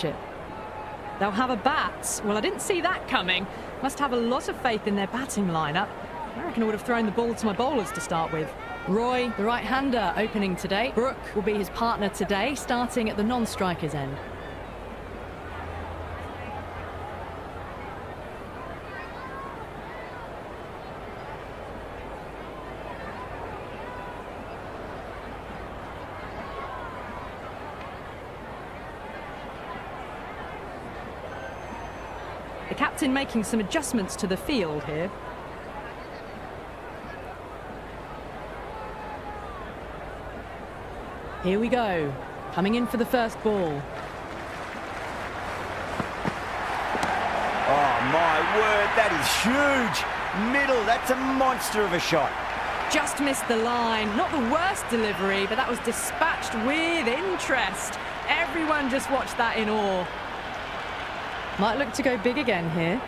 partnership. They'll have a bat. Well, I didn't see that coming. Must have a lot of faith in their batting lineup. I reckon I would have thrown the ball to my bowlers to start with. Roy, the right-hander, opening today. Brooke will be his partner today, starting at the non-striker's end. The captain making some adjustments to the field here. Here we go, coming in for the first ball. Oh my word, that is huge. Middle, that's a monster of a shot. Just missed the line. Not the worst delivery, but that was dispatched with interest. Everyone just watched that in awe. Might look to go big again here.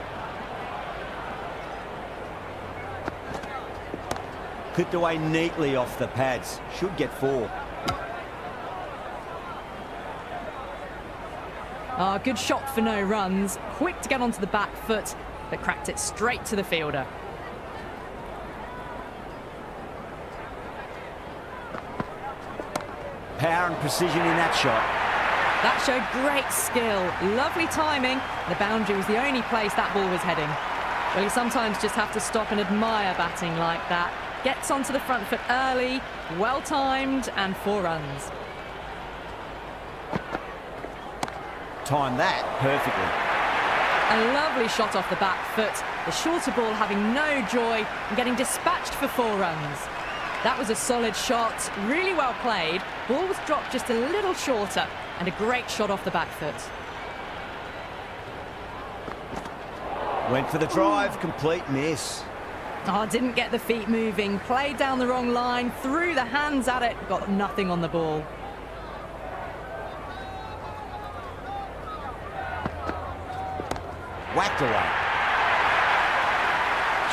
Clipped away neatly off the pads. Should get 4. Ah, good shot for no runs. Quick to get onto the back foot, but cracked it straight to the fielder. Power and precision in that shot. That showed great skill. Lovely timing. The boundary was the only place that ball was heading. Well, you sometimes just have to stop and admire batting like that. Gets onto the front foot early, well timed, and 4 runs. Timed that perfectly. A lovely shot off the back foot. The shorter ball having no joy and getting dispatched for 4 runs. That was a solid shot, really well played. Ball was dropped just a little shorter, and a great shot off the back foot. Went for the drive, complete miss. Oh, didn't get the feet moving, played down the wrong line, threw the hands at it, got nothing on the ball. Whacked away.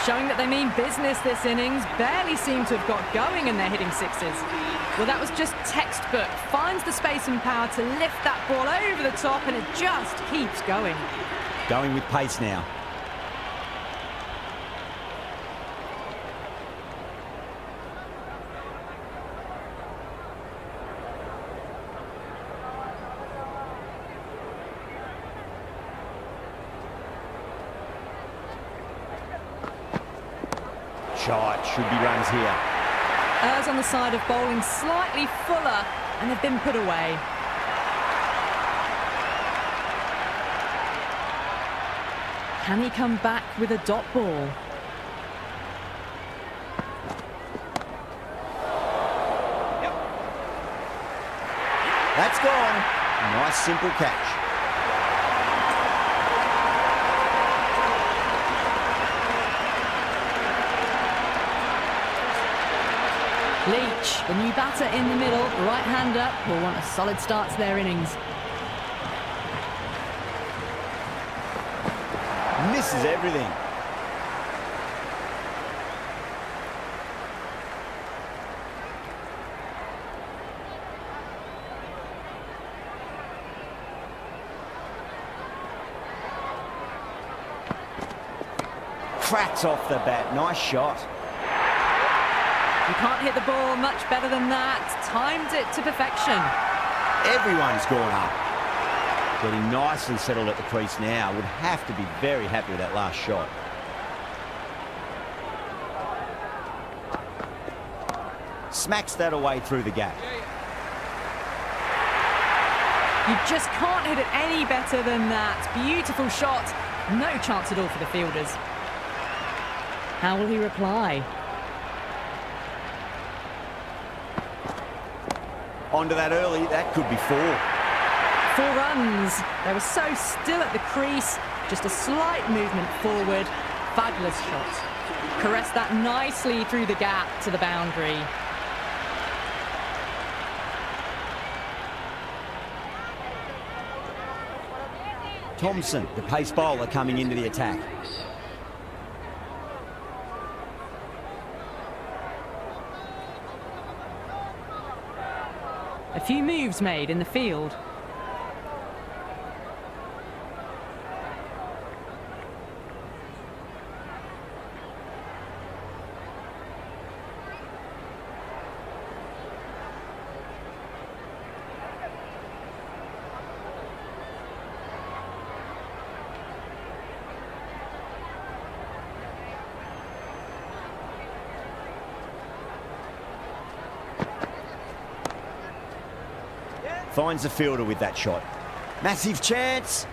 Showing that they mean business this innings, barely seem to have got going and they're hitting 6s. Well, that was just textbook. Finds the space and power to lift that ball over the top and it just keeps going. Going with pace now. Shot, should be runs here. Errs on the side of bowling slightly fuller and they've been put away. Can he come back with a dot ball? Yep. That's gone. Nice simple catch. Leach, the new batter in the middle, right-hander, will want a solid start to their innings. Misses everything. Cracks off the bat. Nice shot. You can't hit the ball much better than that. Timed it to perfection. Everyone's gone up. Getting nicely settled at the crease now. Would have to be very happy with that last shot. Smacks that away through the gap. You just can't hit it any better than that. Beautiful shot. No chance at all for the fielders. How will he reply? Onto that early, that could be 4. 4 runs. They were so still at the crease. Just a slight movement forward. Fabulous shot. Caressed that nicely through the gap to the boundary. Thompson, the pace bowler, coming into the attack. A few moves made in the field. Finds the fielder with that shot. Massive chance.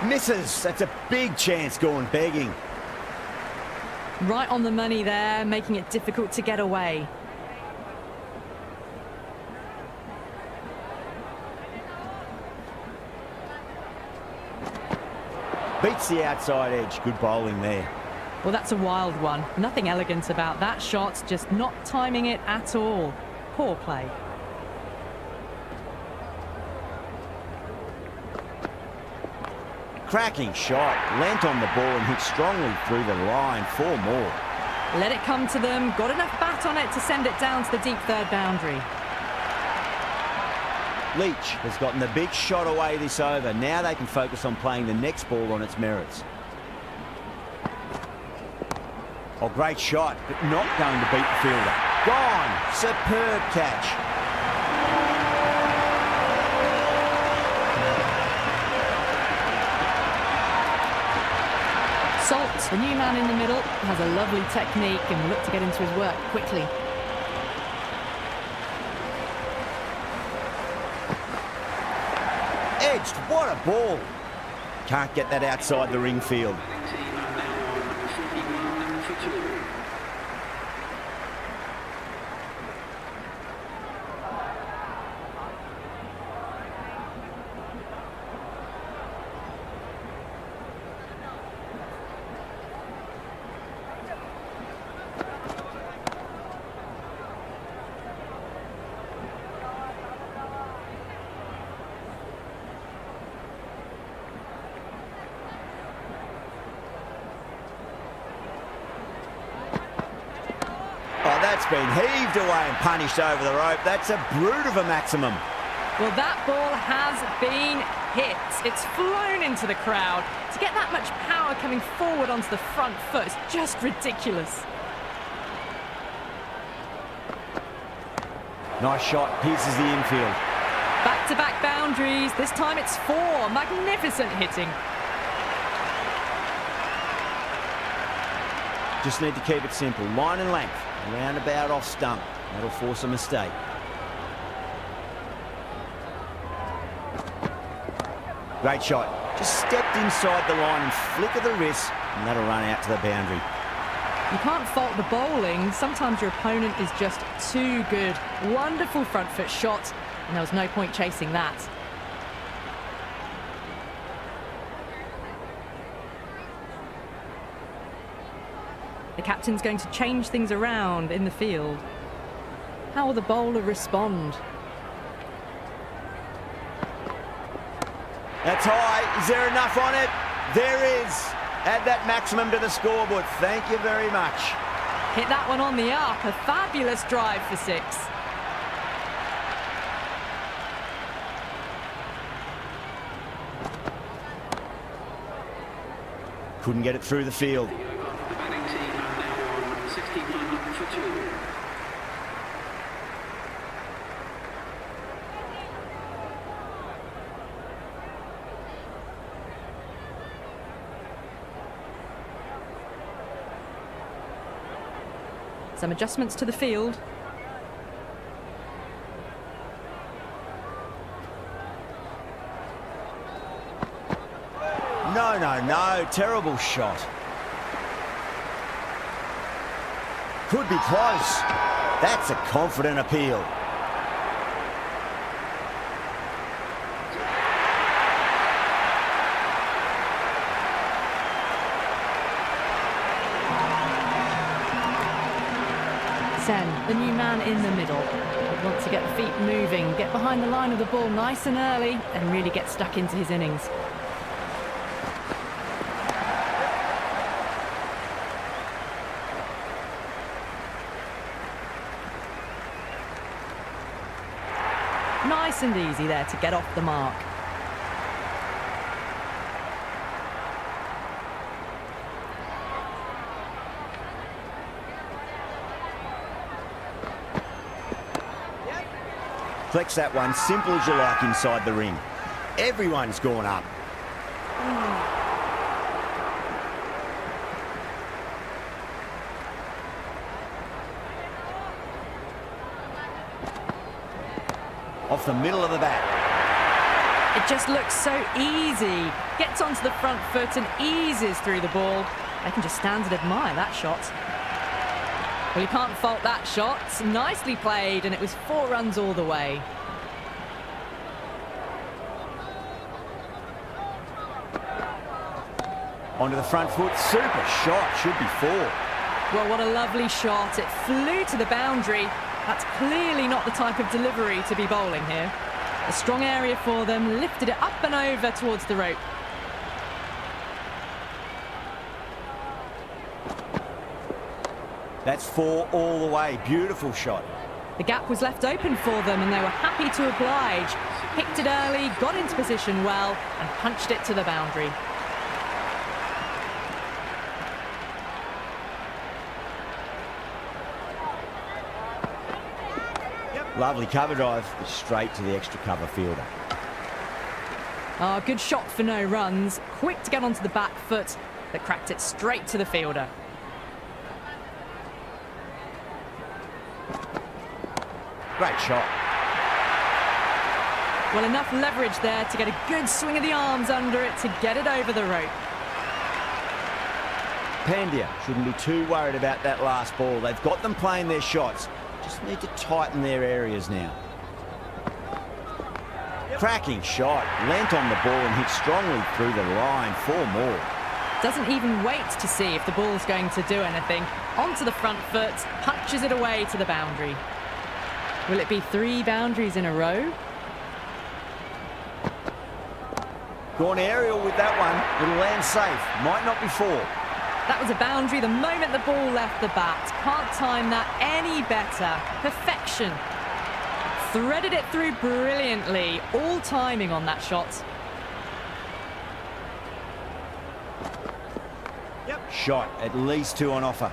Misses. That's a big chance going begging. Right on the money there, making it difficult to get away. Beats the outside edge. Good bowling there. Well, that's a wild one. Nothing elegant about that shot, just not timing it at all. Poor play. Cracking shot. Leant on the ball and hit strongly through the line. 4 more. Let it come to them. Got enough bat on it to send it down to the deep third boundary. Leach has gotten the big shot away this over. Now they can focus on playing the next ball on its merits. Oh, great shot, but not going to beat the fielder. Gone. Superb catch. Salt, the new man in the middle, has a lovely technique and will look to get into his work quickly. Edged. What a ball. Can't get that outside the ring field. Oh, that's been heaved away and punished over the rope. That's a brute of a maximum. Well, that ball has been hit. It's flown into the crowd. To get that much power coming forward onto the front foot is just ridiculous. Nice shot. Pierces the infield. Back-to-back boundaries. This time it's 4. Magnificent hitting. Just need to keep it simple. Line and length. Roundabout off stump. That'll force a mistake. Great shot. Just stepped inside the line and flick of the wrist, and that'll run out to the boundary. You can't fault the bowling. Sometimes your opponent is just too good. Wonderful front foot shot, and there was no point chasing that. The captain's going to change things around in the field. How will the bowler respond? That's high. Is there enough on it? There is. Add that maximum to the scoreboard. Thank you very much. Hit that one on the up. A fabulous drive for 6. Couldn't get it through the field. Some adjustments to the field. No, no, no. Terrible shot. Could be close. That's a confident appeal. Sen, the new man in the middle, would want to get the feet moving, get behind the line of the ball nice and early, and really get stuck into his innings. Nice and easy there to get off the mark. deflects that one, simple as you like inside the ring. Everyone's gone up. Off the middle of the bat. It just looks so easy. Gets onto the front foot and eases through the ball. They can just stand and admire that shot. Well, you can't fault that shot. Nicely played, and it was 4 runs all the way. Onto the front foot. Super shot. Should be 4. Well, what a lovely shot. It flew to the boundary. That's clearly not the type of delivery to be bowling here. A strong area for them, lifted it up and over towards the rope. That's 4 all the way. Beautiful shot. The gap was left open for them and they were happy to oblige. Picked it early, got into position well and punched it to the boundary. Lovely cover drive, straight to the extra cover fielder. Oh, good shot for no runs. Quick to get onto the back foot, but cracked it straight to the fielder. Great shot. Well, enough leverage there to get a good swing of the arms under it to get it over the rope. Pandya shouldn't be too worried about that last ball. They've got them playing their shots. Just need to tighten their areas now. Cracking shot. Leant on the ball and hit strongly through the line. 4 more. Doesn't even wait to see if the ball's going to do anything. Onto the front foot, punches it away to the boundary. Will it be 3 boundaries in a row? Gone aerial with that one. It'll land safe. Might not be 4. That was a boundary the moment the ball left the bat. Can't time that any better. Perfection. Threaded it through brilliantly. All timing on that shot. Shot. At least 2 on offer.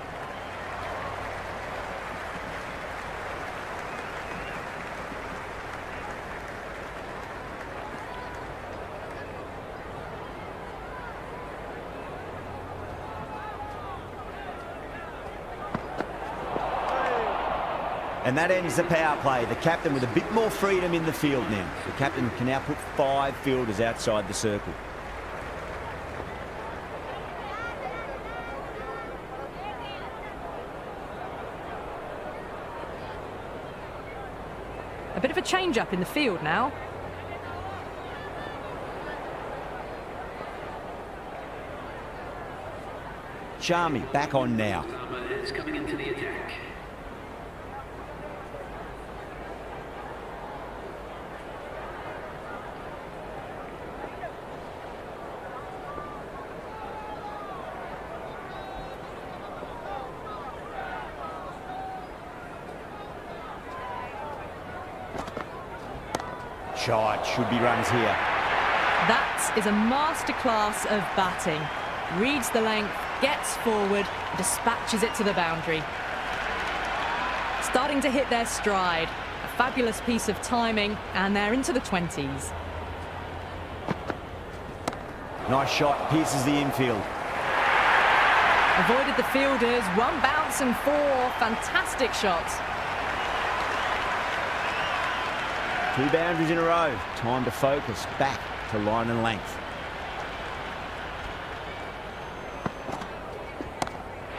And that ends the power play. The captain with a bit more freedom in the field now. The captain can now put 5 fielders outside the circle. A bit of a change-up in the field now. Sharmi back on now. Is coming into the attack. Shot. Should be runs here. That is a masterclass of batting. Reads the length, gets forward, dispatches it to the boundary. Starting to hit their stride. A fabulous piece of timing, and they're into the 20s. Nice shot. Pierces the infield. Avoided the fielders, 1 bounce and 4. Fantastic shots. 2 boundaries in a row. Time to focus back to line and length.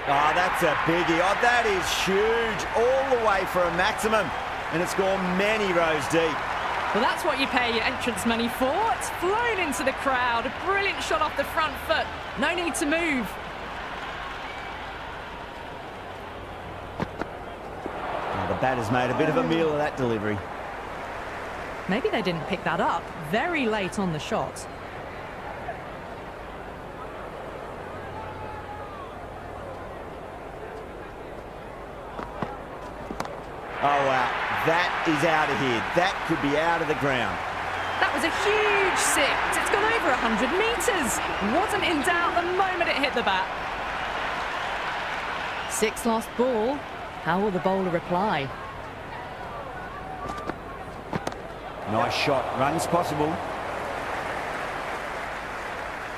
Oh, that's a biggie. Oh, that is huge. All the way for a maximum. And it's gone many rows deep. Well, that's what you pay your entrance money for. It's flown into the crowd. A brilliant shot off the front foot. No need to move. Oh, the batter's made a bit of a meal of that delivery. Maybe they didn't pick that up. Very late on the shot. Oh, wow. That is out of here. That could be out of the ground. That was a huge 6. It's gone over 100 metres. Wasn't in doubt the moment it hit the bat. 6 lost ball. How will the bowler reply? Nice shot. Runs possible.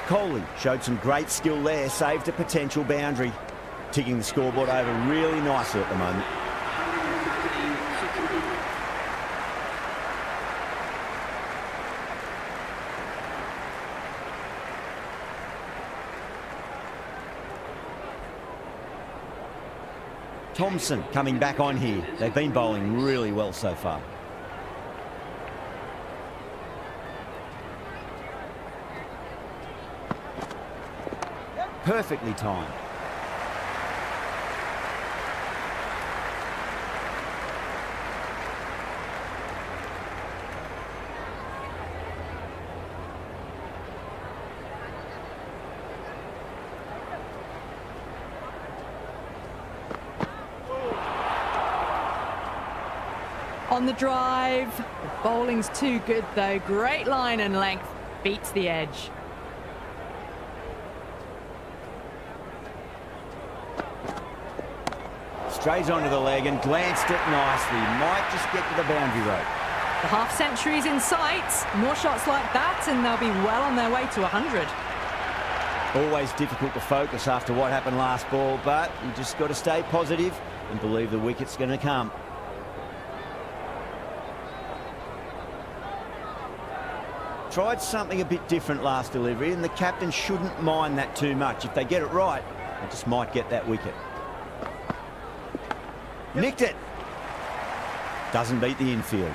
Coley showed some great skill there. Saved a potential boundary. Ticking the scoreboard over really nicely at the moment. 113, 60. Thompson coming back on here. They've been bowling really well so far. Perfectly timed. On the drive. The bowling's too good though. Great line and length. Beats the edge. Strays onto the leg and glanced it nicely. Might just get to the boundary rope. The half century's in sight. More shots like that and they'll be well on their way to 100. Always difficult to focus after what happened last ball, but you just got to stay positive and believe the wicket's going to come. Tried something a bit different last delivery, and the captain shouldn't mind that too much. If they get it right, they just might get that wicket. Nicked it. Doesn't beat the infield.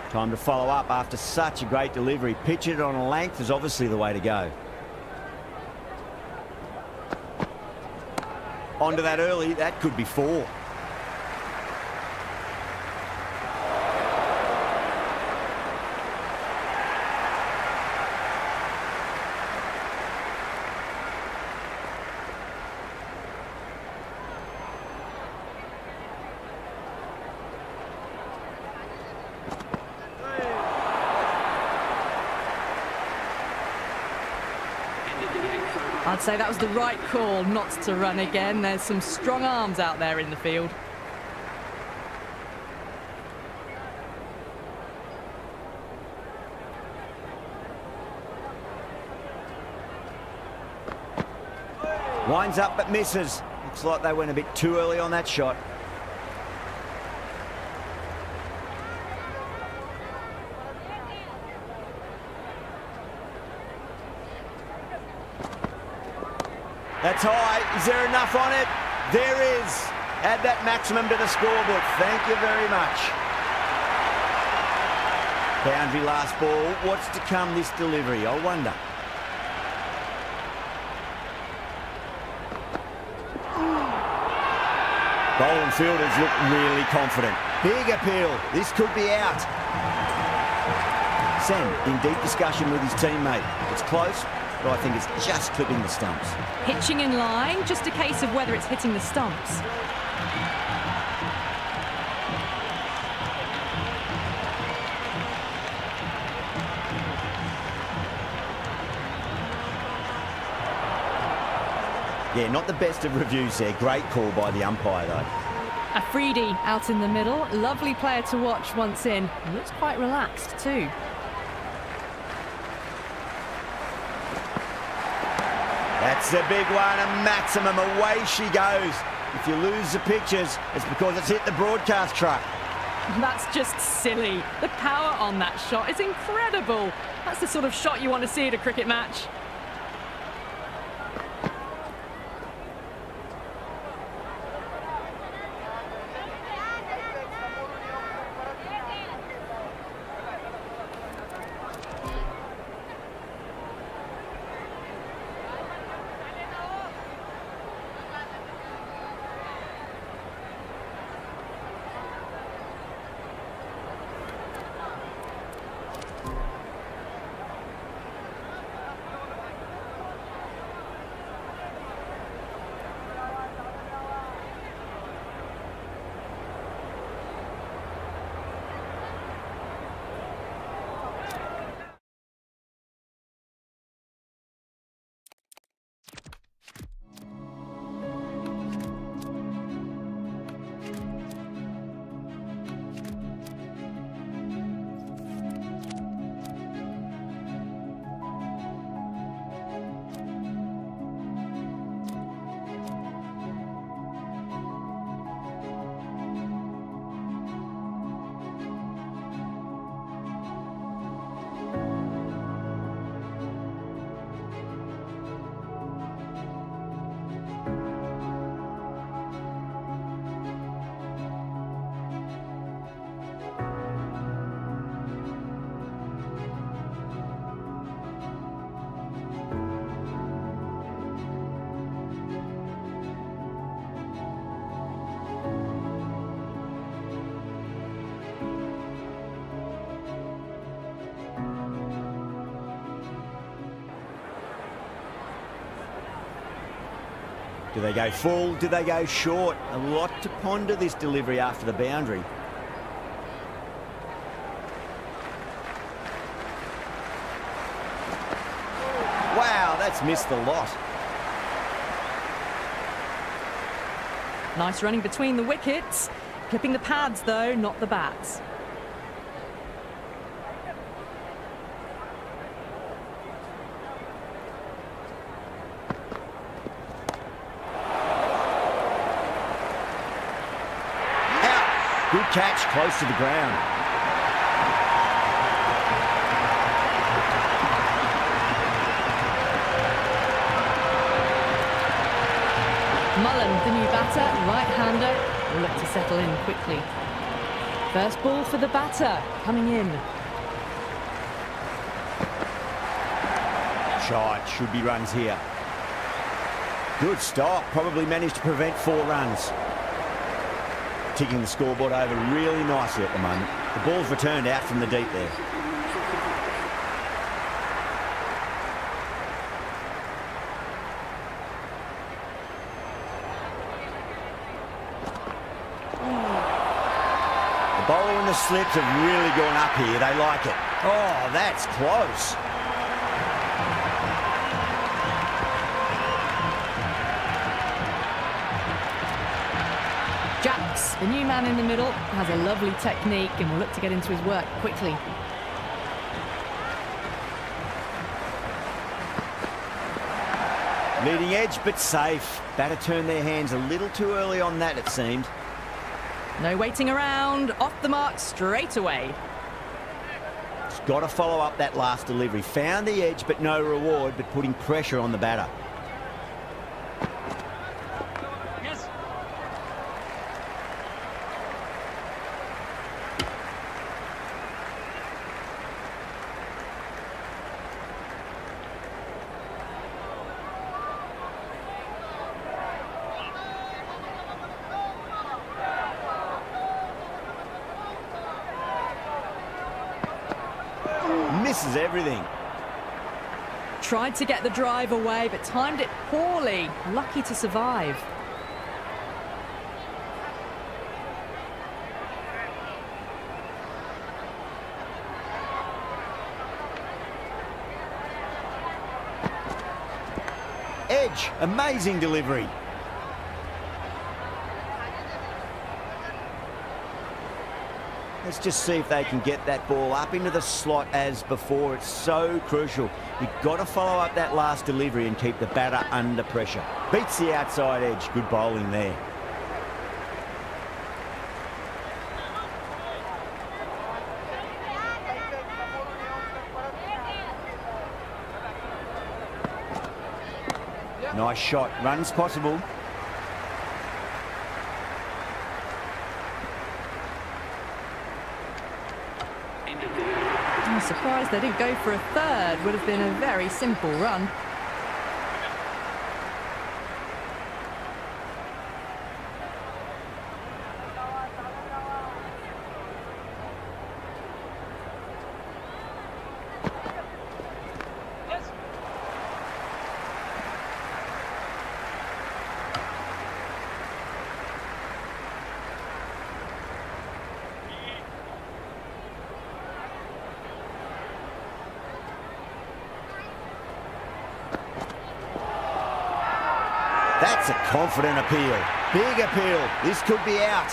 Time to follow up after such a great delivery. Pitch it on a length is obviously the way to go. Onto that early, that could be 4. I'd say that was the right call not to run again. There's some strong arms out there in the field. Winds up but misses. Looks like they went a bit too early on that shot. That's high. Is there enough on it? There is. Add that maximum to the scoreboard. Thank you very much. Boundary last ball. What's to come this delivery? I wonder. Bowling fielders look really confident. Big appeal. This could be out. Sen in deep discussion with his teammate. It's close, but I think it's just clipping the stumps. Pitching in line, just a case of whether it's hitting the stumps. Yeah, not the best of reviews there. Great call by the umpire, though. Afridi out in the middle. Lovely player to watch once in. He looks quite relaxed too. That's a big one, a maximum. Away she goes. If you lose the pictures, it's because it's hit the broadcast truck. That's just silly. The power on that shot is incredible. That's the sort of shot you want to see at a cricket match. Do they go full? Do they go short? A lot to ponder this delivery after the boundary. Wow, that's missed the lot. Nice running between the wickets. Clipping the pads, though, not the bats. Out. Good catch, close to the ground. Mullen, the new batter, right-hander, will look to settle in quickly. First ball for the batter, coming in. Shot, should be runs here. Good stop, probably managed to prevent 4 runs. Ticking the scoreboard over really nicely at the moment. The ball's returned out from the deep there. The bowler and the slips have really gone up here. They like it. Oh, that's close. Jacks, the new man in the middle, has a lovely technique and will look to get into his work quickly. Leading edge, but safe. Batter turned their hands a little too early on that, it seemed. No waiting around, off the mark straight away. He's got to follow up that last delivery. Found the edge, but no reward, but putting pressure on the batter. Yes. Misses everything. Tried to get the drive away, but timed it poorly. Lucky to survive. Edge, amazing delivery. Let's just see if they can get that ball up into the slot as before. It's so crucial. You've got to follow up that last delivery and keep the batter under pressure. Beats the outside edge. Good bowling there. Nice shot. Runs possible. I'm surprised they didn't go for a third. Would have been a very simple run. That's a confident appeal. Big appeal. This could be out.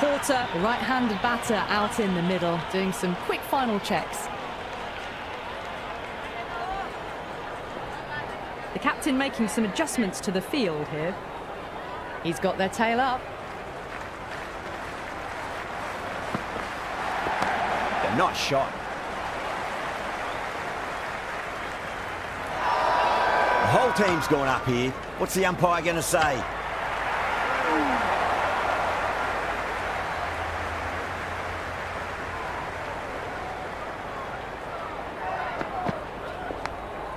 Porter, the right-handed batter, out in the middle, doing some quick final checks. The captain making some adjustments to the field here. He's got their tail up. Nice shot. The whole team's gone up here. What's the umpire going to say?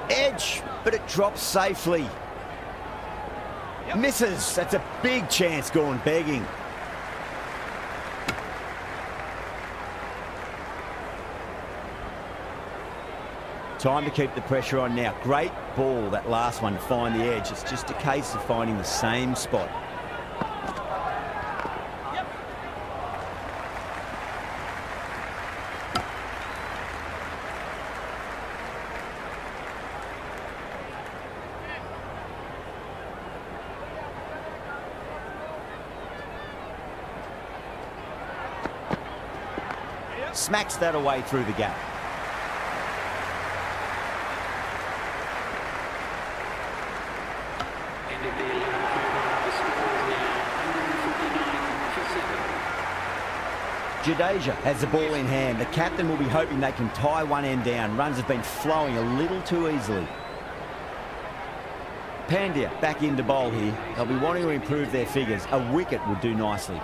Edge, but it drops safely. Misses. That's a big chance gone begging. Time to keep the pressure on now. Great ball, that last one, to find the edge. It's just a case of finding the same spot. Smacks that away through the gap. End of the 11th quarter. The score is now 159 for 7. Jadeja has the ball in hand. The captain will be hoping they can tie one end down. Runs have been flowing a little too easily. Pandya back into bowl here. They'll be wanting to improve their figures. A wicket would do nicely.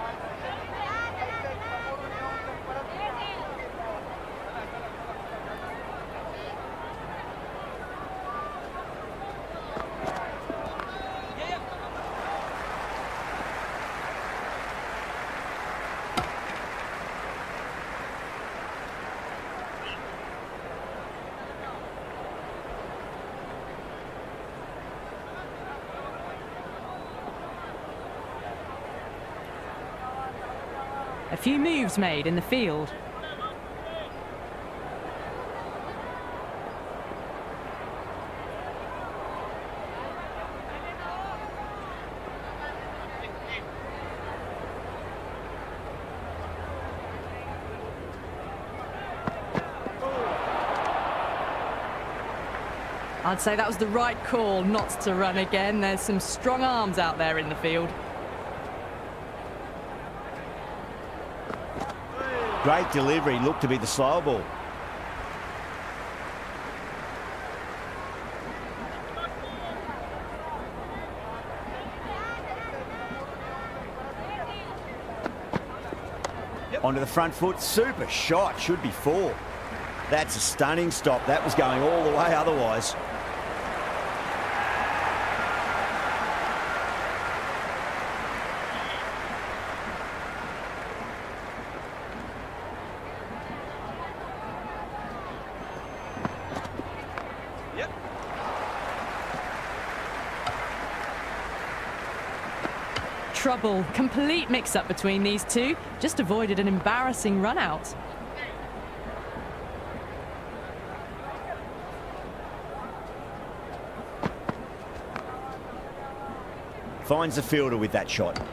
A few moves made in the field. I'd say that was the right call not to run again. There's some strong arms out there in the field. Great delivery, looked to be the slow ball. Onto the front foot, super shot, should be 4. That's a stunning stop. That was going all the way otherwise. Trouble. Complete mix-up between these two. Just avoided an embarrassing run-out. Finds the fielder with that shot.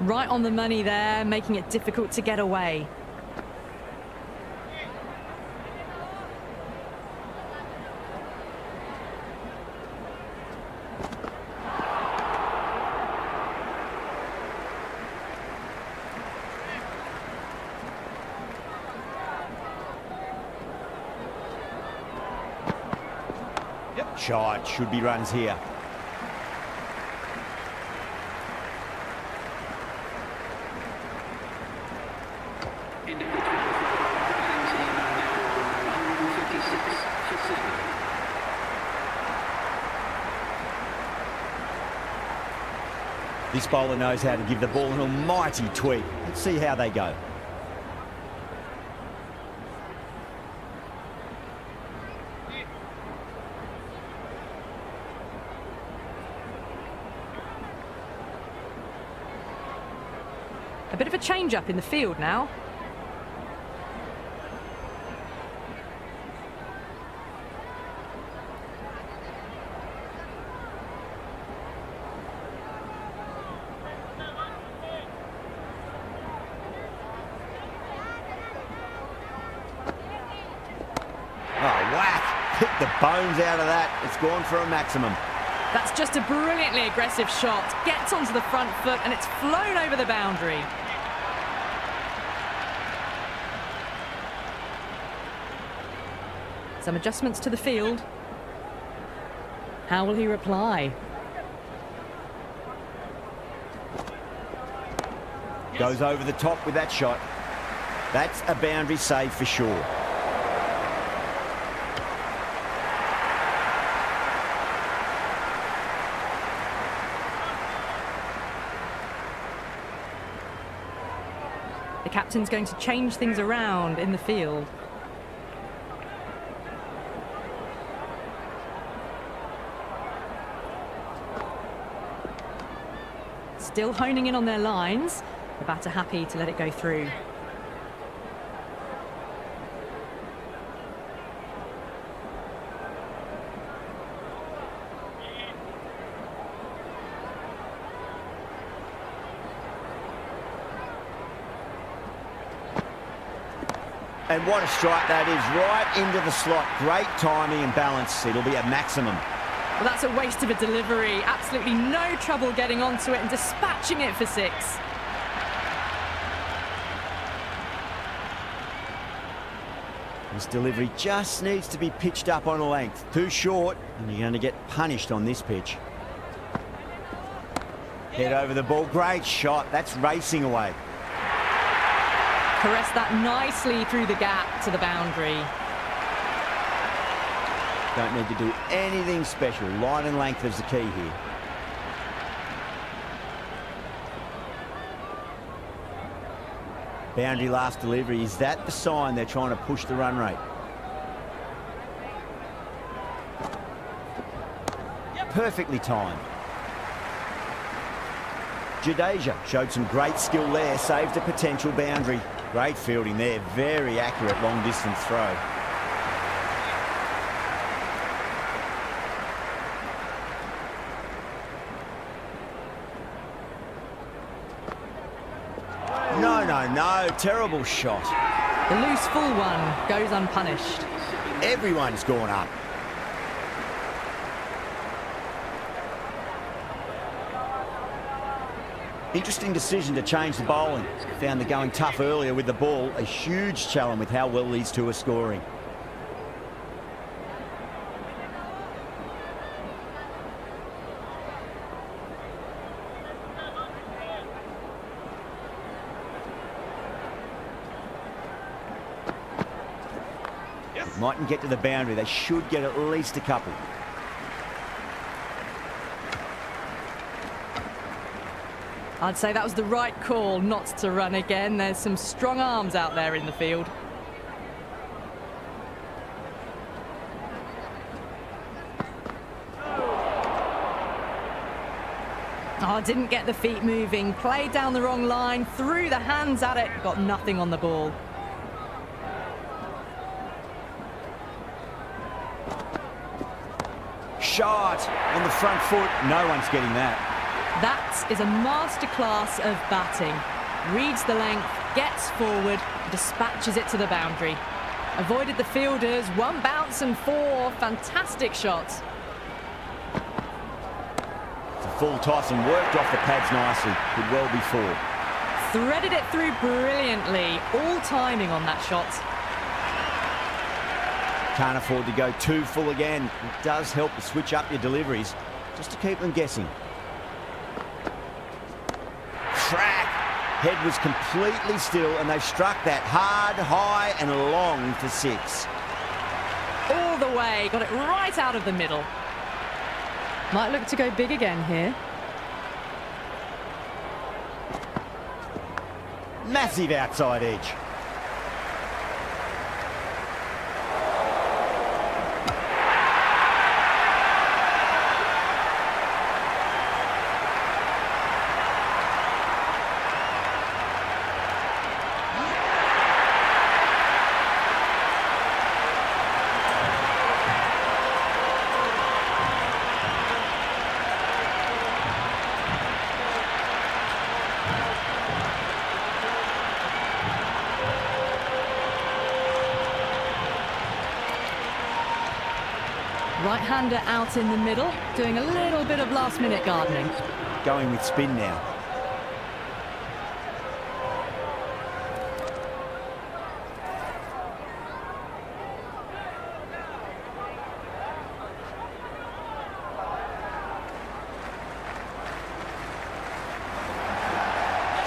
Right on the money there, making it difficult to get away. Shot, should be runs here. End of the 12th quarter. Batting team now 156 for 7. This bowler knows how to give the ball an almighty tweak. Let's see how they go. A bit of a change-up in the field now. Hit the bones out of that. It's gone for a maximum. That's just a brilliantly aggressive shot. Gets onto the front foot and it's flown over the boundary. Some adjustments to the field. How will he reply? Goes over the top with that shot. That's a boundary save for sure. The captain's going to change things around in the field. still honing in on their lines. The batter happy to let it go through. And what a strike that is, right into the slot. Great timing and balance. It'll be a maximum. Well, that's a waste of a delivery. Absolutely no trouble getting onto it and dispatching it for 6. This delivery just needs to be pitched up on a length. Too short, and you're going to get punished on this pitch. Head over the ball. Great shot. That's racing away. Caressed that nicely through the gap to the boundary. Don't need to do anything special. Line and length is the key here. Boundary last delivery. Is that the sign they're trying to push the run rate? Perfectly timed. Jadeja showed some great skill there. Saved a potential boundary. Great fielding there. Very accurate long distance throw. No, terrible shot. The loose full one goes unpunished. Everyone's gone up. Interesting decision to change the bowling. Found the going tough earlier with the ball. A huge challenge with how well these two are scoring. Mightn't get to the boundary. They should get at least a couple. I'd say that was the right call not to run again. There's some strong arms out there in the field. Oh, didn't get the feet moving. Played down the wrong line, threw the hands at it, got nothing on the ball. Shot on the front foot. No one's getting that. That is a masterclass of batting. Reads the length, gets forward, dispatches it to the boundary. Avoided the fielders, 1 bounce and 4 fantastic shots. It's a full toss and worked off the pads nicely. Could well be 4. Threaded it through brilliantly. All timing on that shot. Can't afford to go too full again. It does help to switch up your deliveries just to keep them guessing. Crack! Head was completely still and they've struck that hard, high and long for 6. All the way, got it right out of the middle. Might look to go big again here. Massive outside edge. Right-hander out in the middle, doing a little bit of last-minute gardening. Going with spin now.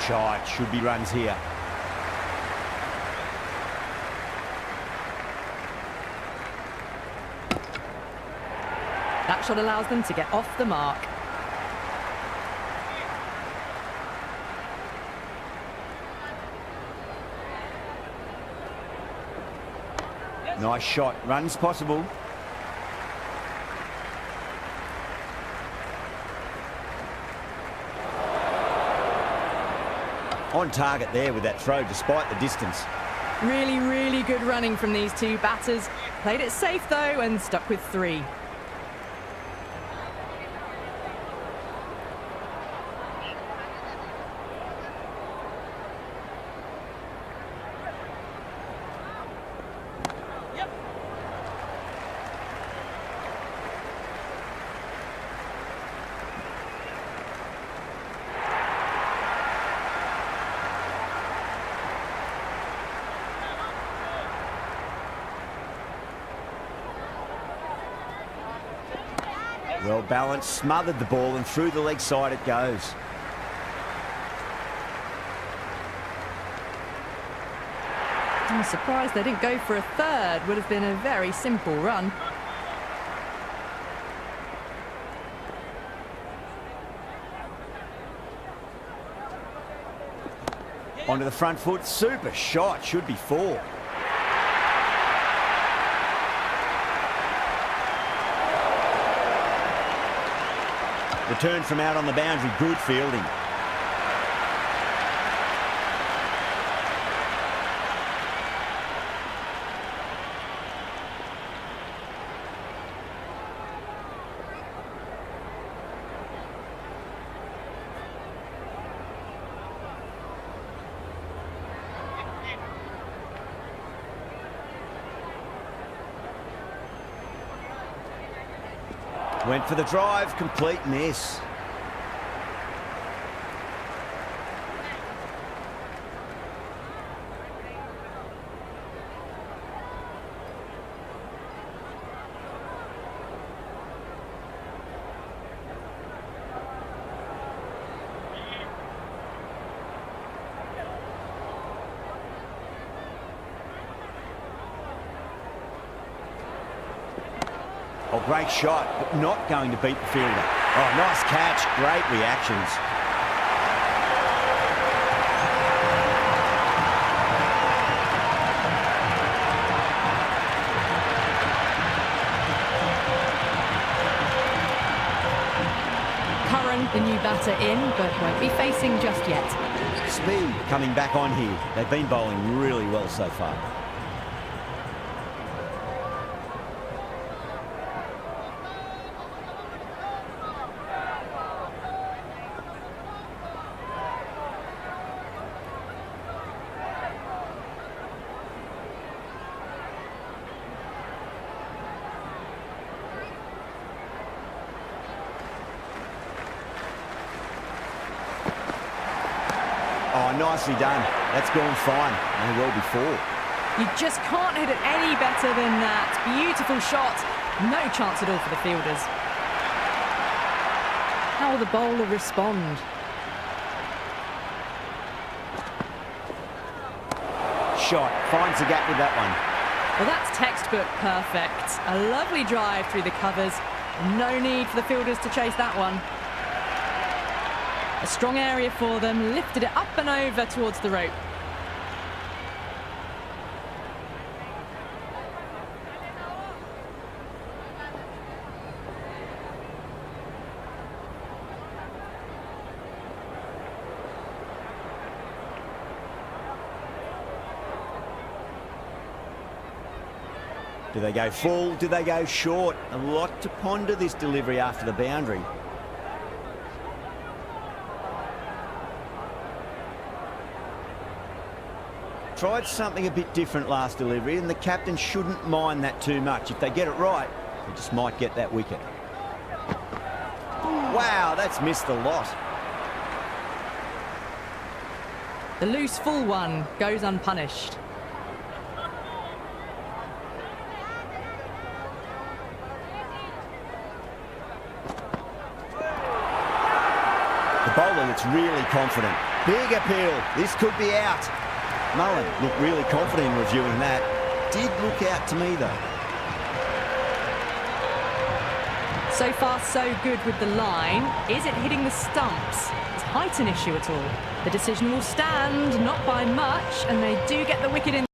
Shot, should be runs here. That shot allows them to get off the mark. Nice shot. Runs possible. On target there with that throw, despite the distance. Really, really good running from these two batters. Played it safe, though, and stuck with 3. Well balanced, smothered the ball, and through the leg side it goes. I'm surprised they didn't go for a third. Would have been a very simple run. Onto the front foot, super shot, should be 4. Return from out on the boundary, good fielding. Went for the drive, complete miss. Oh, great shot, but not going to beat the fielder. Oh, nice catch, great reactions. Curran, the new batter, in, but won't be facing just yet. Speed coming back on here. They've been bowling really well so far. Oh, nicely done. That's gone fine. May well be 4. You just can't hit it any better than that. Beautiful shot. No chance at all for the fielders. How will the bowler respond? Shot, finds the gap with that one. Well, that's textbook perfect. A lovely drive through the covers. No need for the fielders to chase that one. A strong area for them, lifted it up and over towards the rope. Do they go full? Do they go short? A lot to ponder this delivery after the boundary. Tried something a bit different last delivery, and the captain shouldn't mind that too much. If they get it right, they just might get that wicket. Wow, that's missed a lot. The loose full one goes unpunished. The bowler looks really confident. Big appeal. This could be out. Mullen looked really confident in reviewing that. Did look out to me, though. So far, so good with the line. Is it hitting the stumps? Is height an issue at all? The decision will stand, not by much, and they do get the wicket in.